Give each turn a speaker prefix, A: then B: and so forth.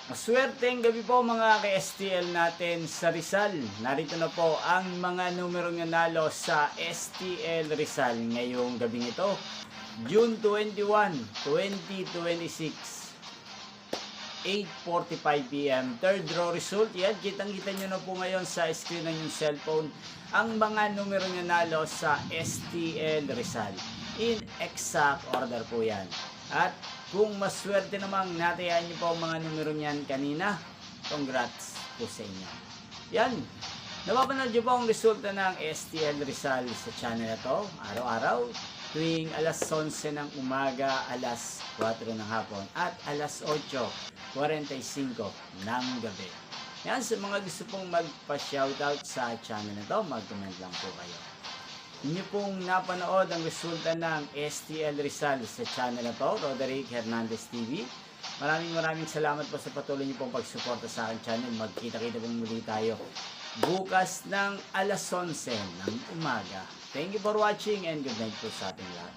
A: Maswerteng gabi po mga ka-STL natin sa Rizal. Narito na po ang mga numerong nanalo sa STL Rizal ngayong gabing ito, June 21, 2026. 8:45 PM. Third draw result. Yan, kitang-kita nyo na po ngayon sa screen ng yung cellphone ang mga numero nanalo sa STL Rizal. In exact order po yan. At kung maswerte namang natayaan nyo po ang mga numero niyan kanina, congrats po sa inyo. Yan. Napapanood nyo po ang resulta ng STL Rizal sa channel na to araw-araw tuwing alas 11 ng umaga, alas 4 ng hapon at alas 8:45 ng gabi. Yan, sa mga gusto pong magpa-shoutout sa channel na to, mag-comment lang po kayo. Inyo pong napanood ang resulta ng STL Rizal sa channel na to, Roderick Hernandez TV. Maraming salamat po sa patuloy niyo pong pagsuporta sa aking channel. Magkita-kita po muli tayo bukas ng alas 11 ng umaga. Thank you for watching and good night po sa ating lahat.